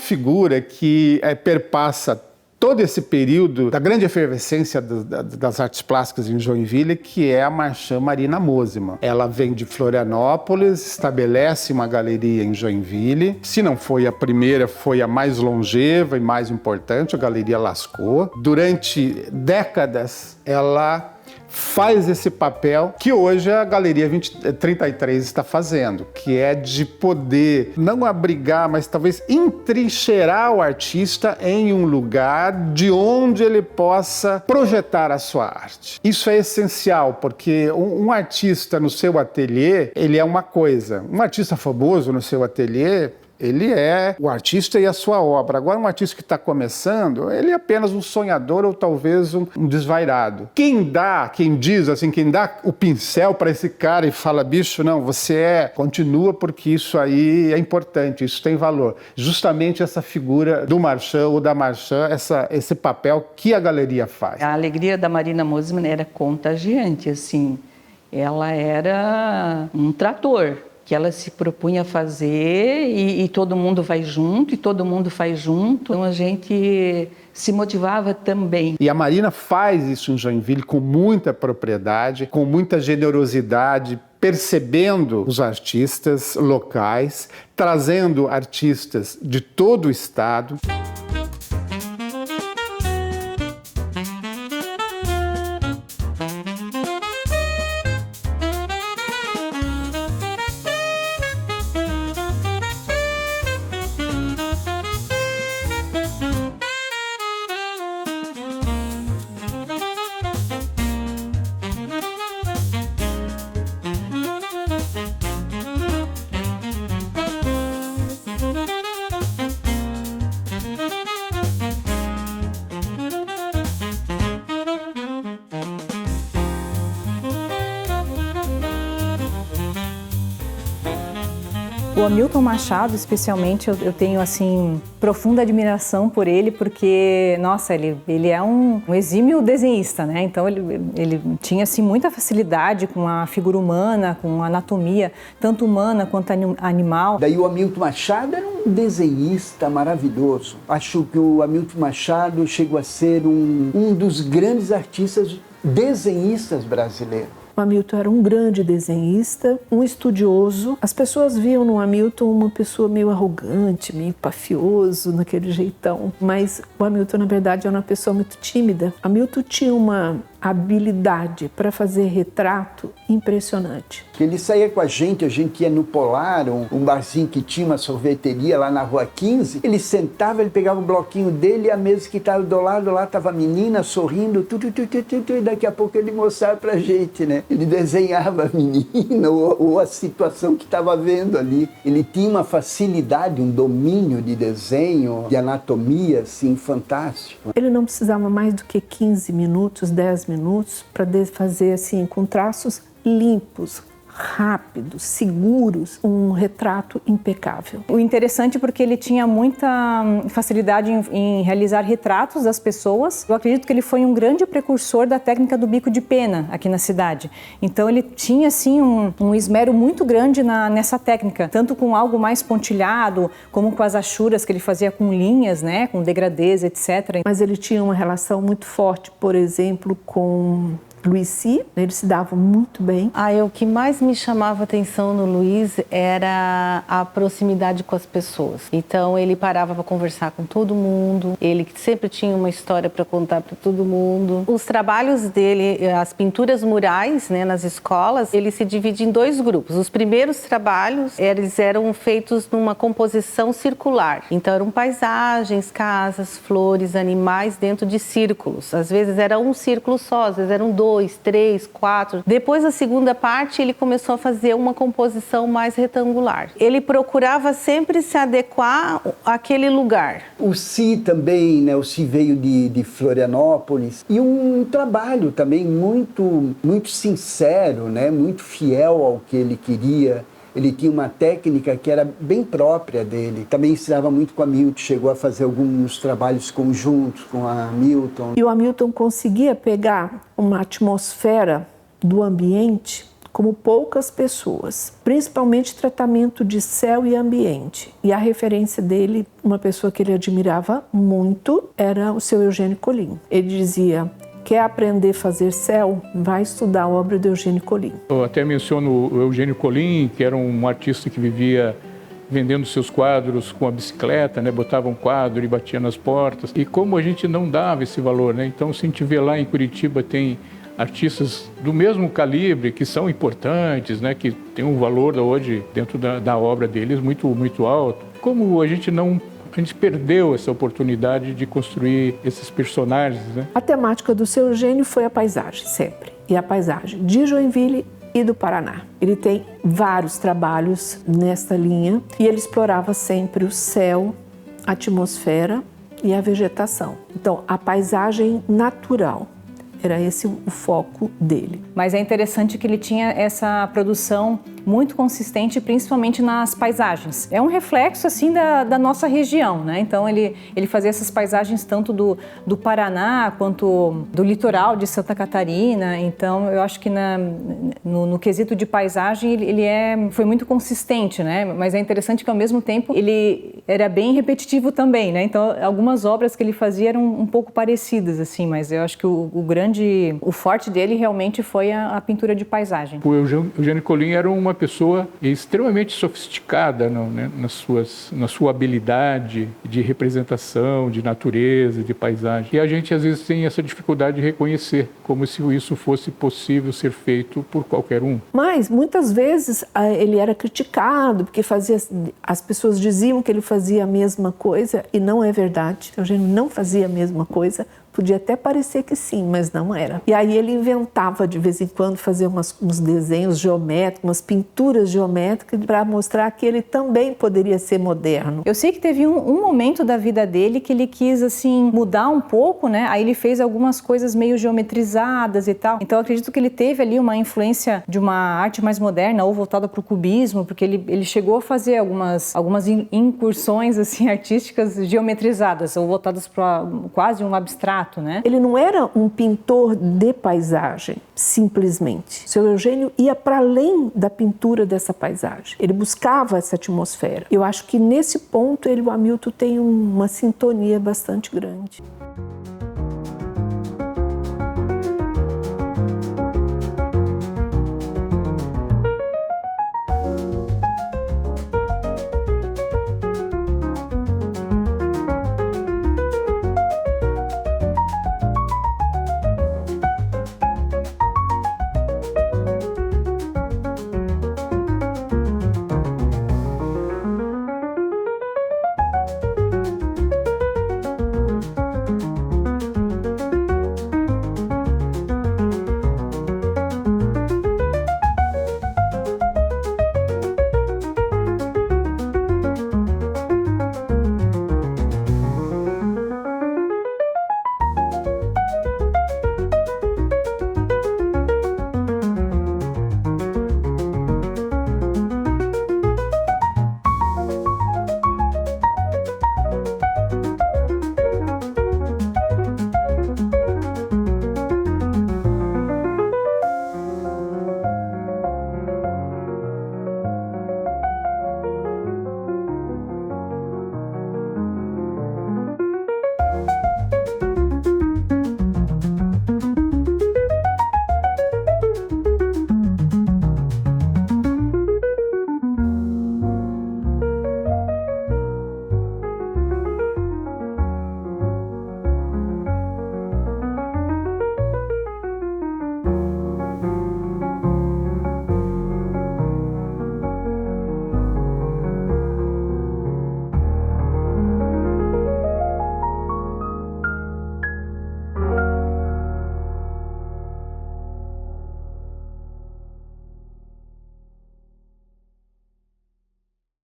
Figura que perpassa todo esse período da grande efervescência das artes plásticas em Joinville, que é a marchand Marina Mosman. Ela vem de Florianópolis, estabelece uma galeria em Joinville. Se não foi a primeira, foi a mais longeva e mais importante, a Galeria Lascaux. Durante décadas, ela faz esse papel que hoje a Galeria 33 está fazendo, que é de poder não abrigar, mas talvez entrincheirar o artista em um lugar de onde ele possa projetar a sua arte. Isso é essencial, porque um artista no seu ateliê, ele é uma coisa. Um artista famoso no seu ateliê, ele é o artista e a sua obra. Agora, um artista que está começando, ele é apenas um sonhador ou talvez um desvairado. Quem dá o pincel para esse cara e fala, bicho, não, continua porque isso aí é importante, isso tem valor. Justamente essa figura do marchand ou da marchand, esse papel que a galeria faz. A alegria da Marina Mosman era contagiante, assim. Ela era um trator que ela se propunha a fazer e todo mundo vai junto, e todo mundo faz junto. Então a gente se motivava também. E a Marina faz isso em Joinville com muita propriedade, com muita generosidade, percebendo os artistas locais, trazendo artistas de todo o estado. O Hamilton Machado, especialmente, eu tenho, assim, profunda admiração por ele, porque, nossa, ele é um exímio desenhista, né? Então, ele tinha, assim, muita facilidade com a figura humana, com a anatomia, tanto humana quanto animal. Daí o Hamilton Machado era um desenhista maravilhoso. Acho que o Hamilton Machado chegou a ser um dos grandes artistas desenhistas brasileiros. O Hamilton era um grande desenhista, um estudioso. As pessoas viam no Hamilton uma pessoa meio arrogante, meio pafioso, naquele jeitão. Mas o Hamilton, na verdade, era uma pessoa muito tímida. O Hamilton tinha uma habilidade para fazer retrato impressionante. Ele saía com a gente ia no Polar, um barzinho que tinha uma sorveteria lá na Rua 15. Ele sentava, ele pegava o bloquinho dele e a mesa que estava do lado, lá estava a menina sorrindo, e daqui a pouco ele mostrava pra gente, né? Ele desenhava a menina ou a situação que estava vendo ali. Ele tinha uma facilidade, um domínio de desenho, de anatomia, assim, fantástico. Ele não precisava mais do que 15 minutos, 10 minutos para fazer assim, com traços limpos, rápidos, seguros, um retrato impecável. O interessante é porque ele tinha muita facilidade em realizar retratos das pessoas. Eu acredito que ele foi um grande precursor da técnica do bico de pena aqui na cidade. Então ele tinha assim um esmero muito grande nessa técnica, tanto com algo mais pontilhado, como com as achuras que ele fazia com linhas, né, com degradês, etc. Mas ele tinha uma relação muito forte, por exemplo, com Luiz Si, eles se davam muito bem. O que mais me chamava atenção no Luiz era a proximidade com as pessoas. Então ele parava para conversar com todo mundo, ele sempre tinha uma história para contar para todo mundo. Os trabalhos dele, as pinturas murais, né, nas escolas, ele se divide em 2 grupos. Os primeiros trabalhos, eles eram feitos numa composição circular. Então eram paisagens, casas, flores, animais dentro de círculos. Às vezes era um círculo só, às vezes eram 2, 3, 4. Depois, a segunda parte, ele começou a fazer uma composição mais retangular. Ele procurava sempre se adequar àquele lugar. O Si também, né? O Si veio de Florianópolis. E um trabalho também muito sincero, né? Muito fiel ao que ele queria. Ele tinha uma técnica que era bem própria dele. Também ensinava muito com a Hamilton, chegou a fazer alguns trabalhos conjuntos com a Hamilton. E o Hamilton conseguia pegar uma atmosfera do ambiente como poucas pessoas, principalmente tratamento de céu e ambiente. E a referência dele, uma pessoa que ele admirava muito, era o seu Eugênio Colin. Ele dizia: quer aprender a fazer céu? Vai estudar a obra de Eugênio Colin. Eu até menciono o Eugênio Colin, que era um artista que vivia vendendo seus quadros com a bicicleta, né? Botava um quadro e batia nas portas. E como a gente não dava esse valor, né? Então, se a gente vê lá em Curitiba, tem artistas do mesmo calibre, que são importantes, né? Que tem um valor hoje, dentro da obra deles, muito alto. Como a gente perdeu essa oportunidade de construir esses personagens, né? A temática do seu Eugênio foi a paisagem, sempre. E a paisagem de Joinville e do Paraná. Ele tem vários trabalhos nesta linha e ele explorava sempre o céu, a atmosfera e a vegetação. Então, a paisagem natural. Era esse o foco dele. Mas é interessante que ele tinha essa produção muito consistente, principalmente nas paisagens. É um reflexo, assim, da nossa região, né? Então, ele fazia essas paisagens tanto do Paraná quanto do litoral de Santa Catarina. Então, eu acho que no quesito de paisagem, ele foi muito consistente, né? Mas é interessante que, ao mesmo tempo, ele era bem repetitivo também, né? Então, algumas obras que ele fazia eram um pouco parecidas, assim, mas eu acho que o forte dele realmente foi a pintura de paisagem. O Eugênio Colin era uma pessoa extremamente sofisticada, né, na sua habilidade de representação, de natureza, de paisagem. E a gente às vezes tem essa dificuldade de reconhecer, como se isso fosse possível ser feito por qualquer um. Mas muitas vezes ele era criticado porque as pessoas diziam que ele fazia a mesma coisa e não é verdade. O Eugênio não fazia a mesma coisa. Podia até parecer que sim, mas não era. E aí ele inventava de vez em quando, fazer uns desenhos geométricos, umas pinturas geométricas para mostrar que ele também poderia ser moderno. Eu sei que teve um momento da vida dele que ele quis assim mudar um pouco, né? Aí ele fez algumas coisas meio geometrizadas e tal. Então eu acredito que ele teve ali uma influência de uma arte mais moderna ou voltada para o cubismo, porque ele chegou a fazer algumas incursões assim artísticas geometrizadas ou voltadas para quase um abstrato. Né? Ele não era um pintor de paisagem, simplesmente. O seu Eugênio ia para além da pintura dessa paisagem. Ele buscava essa atmosfera. Eu acho que nesse ponto o Hamilton tem uma sintonia bastante grande.